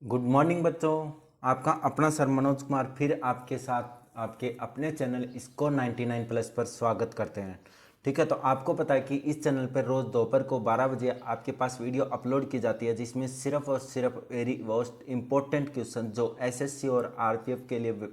Good morning बच्चों। आपका अपना सर मनोज कुमार फिर आपके साथ आपके अपने चैनल स्कोर 99 प्लस पर स्वागत करते हैं। ठीक है, तो आपको पता है कि इस चैनल पर रोज़ दोपहर को 12 बजे आपके पास वीडियो अपलोड की जाती है, जिसमें सिर्फ और सिर्फ वेरी मोस्ट इंपॉर्टेंट क्वेश्चन जो एसएससी और आरपीएफ के लिए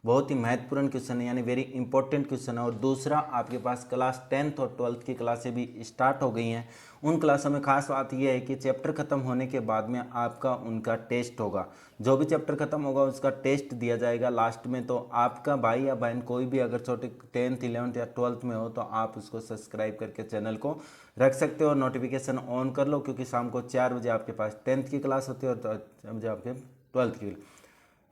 बहुत ही महत्वपूर्ण क्वेश्चन है, यानी वेरी इंपॉर्टेंट क्वेश्चन है। और दूसरा, आपके पास क्लास 10th और 12th की क्लासें भी स्टार्ट हो गई हैं। उन क्लासों में खास बात यह है कि चैप्टर खत्म होने के बाद में आपका उनका टेस्ट होगा। जो भी चैप्टर खत्म होगा उसका टेस्ट दिया जाएगा लास्ट में। तो आपका भाई या बहन कोई भी अगर छोटे 10th 11th या 12th में हो तो आप उसको सब्सक्राइब करके चैनल को रख सकते हो और नोटिफिकेशन ऑन कर लो, क्योंकि शाम को 4 बजे आपके पास 10th की क्लास होती है और 4 बजे आपके 12th की।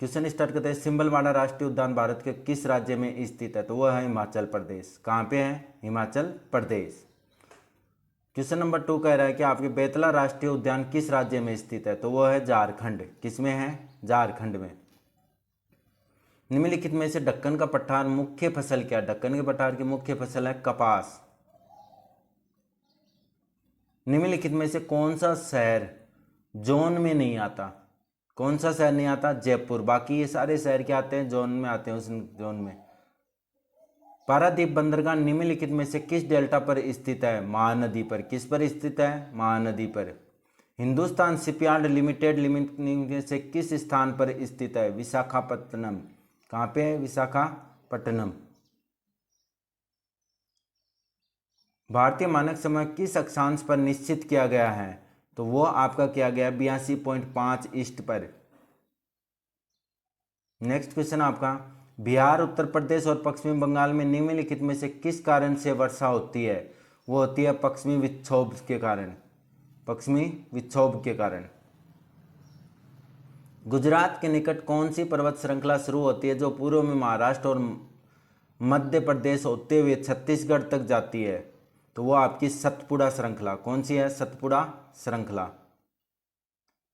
क्वेश्चन स्टार्ट करते हैं। सिंबलवाड़ा राष्ट्रीय उद्यान भारत के किस राज्य में स्थित है? तो वह है हिमाचल प्रदेश। कहाँ पे है? हिमाचल प्रदेश। क्वेश्चन नंबर 2 कह रहा है कि आपके बेतला राष्ट्रीय उद्यान किस राज्य में स्थित है? तो वह है झारखंड। किस में है? झारखंड में। निम्नलिखित में से दक्कन का पठार मुख्य फसल क्या है? दक्कन के पठार की मुख्य फसल है कपास। निम्नलिखित में से कौन सा शहर जोन में नहीं आता? कौन सा शहर नहीं आता? जयपुर। बाकी ये सारे शहर क्या आते हैं? जोन में आते हैं। उस जोन में पारादीप बंदरगाह निम्नलिखित में से किस डेल्टा पर स्थित है? महानदी पर। किस पर स्थित है? महानदी पर। हिंदुस्तान शिपयार्ड लिमिटेड में से किस स्थान पर स्थित है? विशाखापट्टनम। कहाँ पे है? विशाखापट्टनम। भारतीय मानक समय किस अक्षांश पर निश्चित किया गया है? तो वो आपका किया गया 82.5 ईस्ट पर। नेक्स्ट क्वेश्चन आपका, बिहार, उत्तर प्रदेश और पश्चिमी बंगाल में निम्नलिखित में से किस कारण से वर्षा होती है? वो होती है पश्चिमी विक्षोभ के कारण। पश्चिमी विक्षोभ के कारण। गुजरात के निकट कौन सी पर्वत श्रृंखला शुरू होती है जो पूर्व में महाराष्ट्र और मध्य प्रदेश होते हुए छत्तीसगढ़ तक जाती है? तो वो आपकी सतपुड़ा श्रृंखला। कौन सी है? सतपुड़ा श्रृंखला।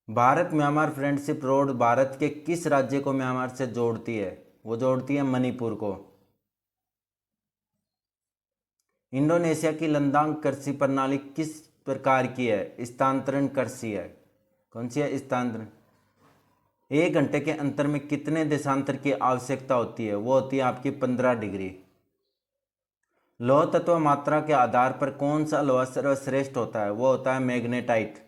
Bharat Myanmar friendship road Bharat के किस राज्य को म्यांमार से जोड़ती है? वो जोड़ती है मणिपुर को। इंडोनेशिया की लद्दाख कृषि प्रणाली किस प्रकार की है? स्थानांतरण कृषि है। कौन सी है? स्थानांतरण। 1 घंटे के अंतर में कितने देशांतर की आवश्यकता होती है? वो होती है आपकी 15 डिग्री। लौह तत्व मात्रा के आधार पर कौन सा लोहा सर्वश्रेष्ठ होता है? वो होता है मैग्नेटाइट।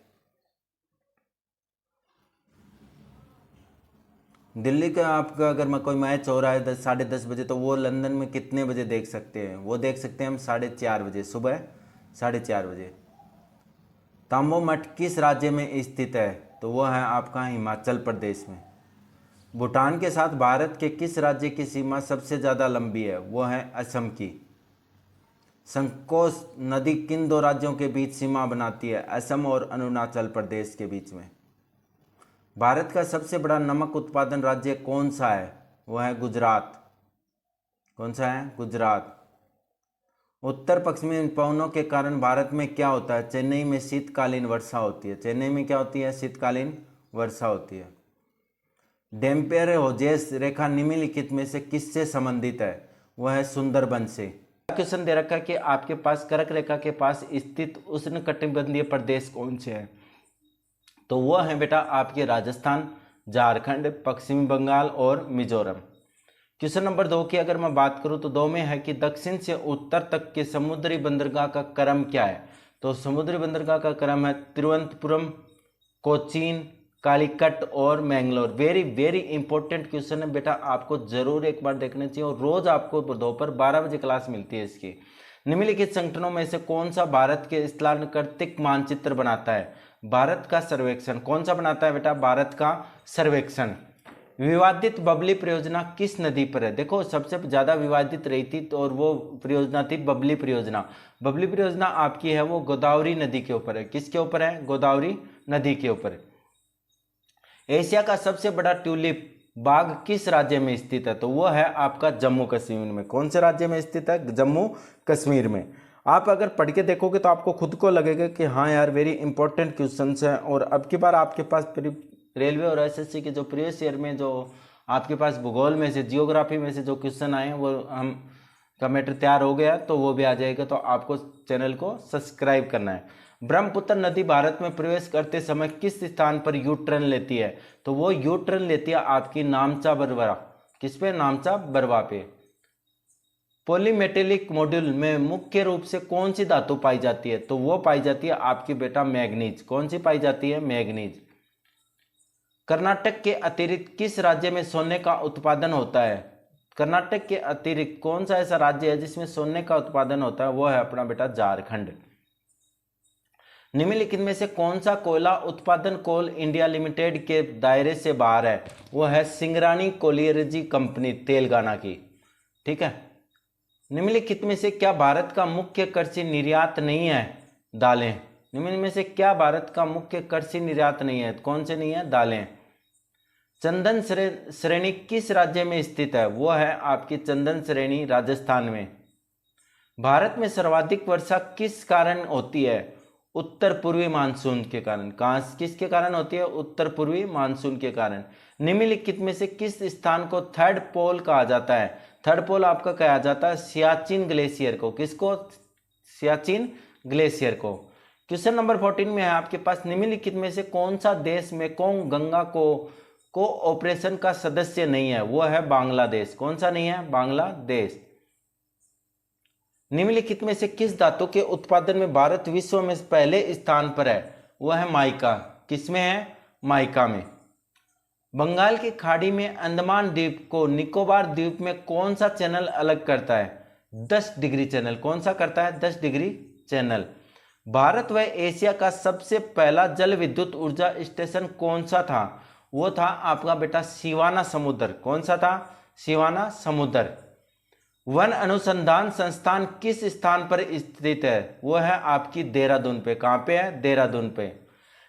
दिल्ली का आपका अगर मैं कोई मैच हो रहा है 10:30 बजे, तो वो लंदन में कितने बजे देख सकते हैं? वो देख सकते हैं हम 4:30 बजे, सुबह 4:30 बजे। तांबो मठ किस राज्य में स्थित है? तो वो है आपका हिमाचल प्रदेश में। भूटान के साथ भारत के किस राज्य की सीमा सबसे ज़्यादा लंबी है? वो है असम की। संकोश नदी किन दो राज्यों के बीच सीमा बनाती है? असम और अरुणाचल प्रदेश के बीच में। भारत का सबसे बड़ा नमक उत्पादन राज्य कौन सा है? वो है गुजरात। कौन सा है? गुजरात। उत्तर पश्चिमी पवनों के कारण भारत में क्या होता है? चेन्नई में शीतकालीन वर्षा होती है। चेन्नई में क्या होती है? शीतकालीन वर्षा होती है। डेम्पियर होजेस रेखा निम्नलिखित में से किससे संबंधित है? वह है सुंदरबन से। क्वेश्चन दे रखा है कि आपके पास कर्क रेखा के पास स्थित उष्णकटिबंधीय प्रदेश कौन से हैं? तो वह है बेटा आपके राजस्थान, झारखंड, पश्चिमी बंगाल और मिजोरम। क्वेश्चन नंबर 2 की अगर मैं बात करूं तो 2 में है कि दक्षिण से उत्तर तक के समुद्री बंदरगाह का क्रम क्या है? तो समुद्री बंदरगाह का क्रम है तिरुवनंतपुरम, कोचीन, कालीकट और Mangalore. Very very important question है बेटा, आपको जरूर एक बार देखना चाहिए और रोज आपको दोपहर 12 बजे क्लास मिलती है इसकी। निम्नलिखित संगठनों में से कौन सा भारत के स्थलाकृतिक मानचित्र बनाता है? भारत का सर्वेक्षण। कौन सा बनाता है बेटा? भारत का सर्वेक्षण। विवादित बबली परियोजना किस नदी पर है? देखो सबसे ज्यादा विवादित रही थी और वो परियोजना थी बबली परियोजना। बबली परियोजना आपकी है वो गोदावरी नदी के ऊपर है। किसके ऊपर है? गोदावरी नदी के ऊपर। एशिया का सबसे बड़ा ट्यूलिप बाग किस राज्य में स्थित है? तो वो है आपका जम्मू कश्मीर में। कौन से राज्य में स्थित है? जम्मू कश्मीर में। आप अगर पढ़ के देखोगे तो आपको खुद को लगेगा कि हाँ यार वेरी इंपॉर्टेंट क्वेश्चंस हैं। और अब की बार आपके पास रेलवे और एसएससी के जो प्रीवियस ईयर में जो आपके पास भूगोल में से, जियोग्राफी में से जो क्वेश्चन आए हैं वो हम का मैटर तैयार हो गया, तो वो भी आ जाएगा। तो आपको चैनल को सब्सक्राइब करना है। ब्रह्मपुत्र नदी भारत में प्रवेश करते समय किस स्थान पर यू टर्न लेती है? तो वो यू टर्न लेती है आपकी नामचा बरवा। किस पे? नामचा बरवा पे। पॉलीमेटेलिक मॉड्यूल में मुख्य रूप से कौन सी धातु पाई जाती है? तो वो पाई जाती है आपकी बेटा मैग्नीज। कौन सी पाई जाती है? मैग्नीज। कर्नाटक के अतिरिक्त किस राज्य में सोने का उत्पादन होता है? कर्नाटक के अतिरिक्त कौन सा ऐसा राज्य है जिसमें सोने का उत्पादन होता है? वो है अपना बेटा झारखंड। निम्नलिखित में से कौन सा कोयला उत्पादन कोल इंडिया लिमिटेड के दायरे से बाहर है? वो है सिंगरानी कोलियरजी कंपनी तेलंगाना की। ठीक है। निम्नलिखित में से क्या भारत का मुख्य कृषि निर्यात नहीं है? दालें। निम्न में से क्या भारत का मुख्य कृषि निर्यात नहीं है? कौन से नहीं है? दालें। चंदन श्रेणी किस राज्य में स्थित है? वो है आपकी चंदन श्रेणी राजस्थान में। भारत में सर्वाधिक वर्षा किस कारण होती है? उत्तर पूर्वी मानसून के कारण। किसके कारण होती है? उत्तर पूर्वी मानसून के कारण। निम्नलिखित में से किस स्थान को थर्ड पोल कहा जाता है? थर्ड पोल आपका कहा जाता है सियाचिन ग्लेशियर को। किसको? सियाचिन ग्लेशियर को। क्वेश्चन नंबर 14 में है आपके पास, निम्नलिखित में से कौन सा देश मेकोंग गंगा को ऑपरेशन का सदस्य नहीं है? वो है बांग्लादेश। कौन सा नहीं है? बांग्लादेश। निम्नलिखित में से किस धातु के उत्पादन में भारत विश्व में पहले स्थान पर है? वो है माइका। किसमें है? माइका में। बंगाल की खाड़ी में अंडमान द्वीप को निकोबार द्वीप में कौन सा चैनल अलग करता है? 10 डिग्री चैनल। कौन सा करता है? 10 डिग्री चैनल। भारत व एशिया का सबसे पहला जल विद्युत ऊर्जा स्टेशन कौन सा था? वो था आपका बेटा सिवाना समुद्र। कौन सा था? सिवाना समुद्र। वन अनुसंधान संस्थान किस स्थान पर स्थित है? वो है आपकी देहरादून पे। कहाँ पे है? देहरादून पे।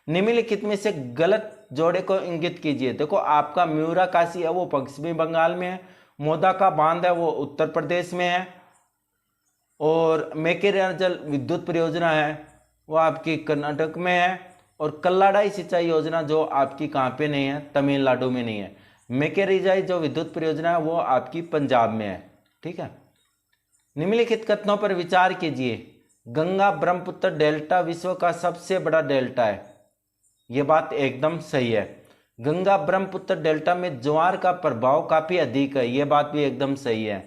निम्नलिखित में से गलत जोड़े को इंगित कीजिए। देखो आपका म्यूरा काशी है वो पश्चिमी बंगाल में है, मोदा का बांध है वो उत्तर प्रदेश में है, और मेकेरे जल विद्युत परियोजना है वो आपकी कर्नाटक में है, और कल्लाडाई सिंचाई योजना जो आपकी कहाँ पे नहीं है? तमिलनाडु में नहीं है। मेकेरिजाई जो विद्युत परियोजना है वो आपकी पंजाब में है। ठीक है। निम्नलिखित कथनों पर विचार कीजिए। गंगा ब्रह्मपुत्र डेल्टा विश्व का सबसे बड़ा डेल्टा है। ये बात एकदम सही है। गंगा ब्रह्मपुत्र डेल्टा में ज्वार का प्रभाव काफी अधिक है। ये बात भी एकदम सही है।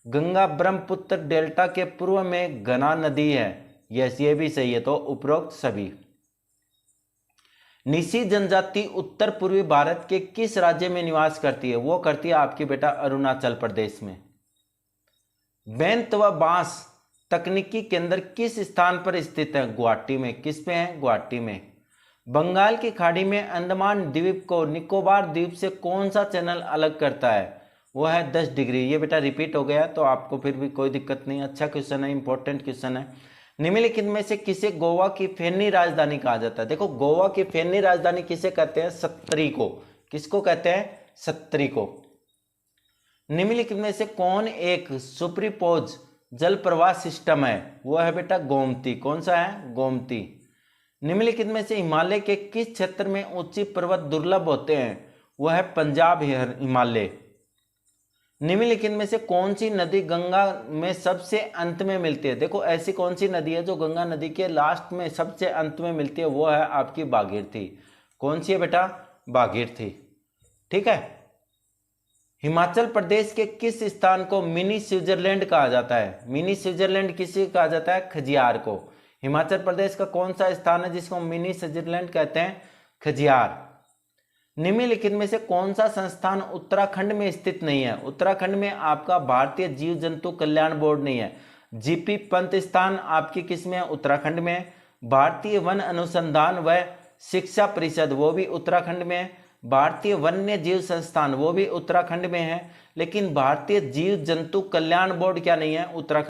गंगा ब्रह्मपुत्र डेल्टा के पूर्व में घना नदी है। यस, ये भी सही है। तो उपरोक्त सभी। निसी जनजाति उत्तर पूर्वी भारत के किस राज्य में निवास करती है? वो करती है आपकी बेटा अरुणाचल प्रदेश में। बेंत व बांस तकनीकी केंद्र किस स्थान पर स्थित है? गुवाहाटी में। किस में है? गुवाहाटी में। बंगाल की खाड़ी में अंडमान द्वीप को निकोबार द्वीप से कौन सा चैनल अलग करता है? वो है 10 डिग्री। ये बेटा रिपीट हो गया तो आपको फिर भी कोई दिक्कत नहीं। अच्छा क्वेश्चन है, इंपॉर्टेंट क्वेश्चन है। निम्नलिखित में से किसे गोवा की फैनी राजधानी कहा जाता है? देखो गोवा की फैनी राजधानी किसे कहते हैं? सत्तरी को। किसको कहते हैं? सत्तरी को। निम्नलिखित में से कौन एक सुपरपोज जल प्रवाह सिस्टम है? वो है बेटा गोमती। कौन सा है? गोमती। निम्नलिखित में से हिमालय के किस क्षेत्र में ऊंची पर्वत दुर्लभ होते हैं? वो है पंजाब हिमालय। निम्नलिखित में से कौन सी नदी गंगा में सबसे अंत में मिलती है? देखो ऐसी कौन सी नदी है जो गंगा नदी के लास्ट में सबसे अंत में मिलती है? वो है आपकी भागीरथी। कौन सी है बेटा? भागीरथी। ठीक है। हिमाचल प्रदेश के किस स्थान को मिनी स्विट्जरलैंड कहा जाता है? मिनी स्विट्जरलैंड किसे कहा जाता है? खजियार को। हिमाचल प्रदेश का कौन सा स्थान है जिसको मिनी स्विट्जरलैंड कहते हैं? खजियार। निम्नलिखित में से कौन सा संस्थान उत्तराखंड में स्थित नहीं है? उत्तराखंड में आपका भारतीय जीव जंतु कल्याण बोर्ड नहीं है। जीपी पंत स्थान आपकी किस में है? उत्तराखंड में। भारतीय वन अनुसंधान व शिक्षा परिषद वो भी उत्तराखंड में है। भारतीय वन्य जीव संस्थान वो भी उत्तराखंड में है। लेकिन भारतीय जीव जंतु कल्याण बोर्ड क्या नहीं है? उत्तराखंड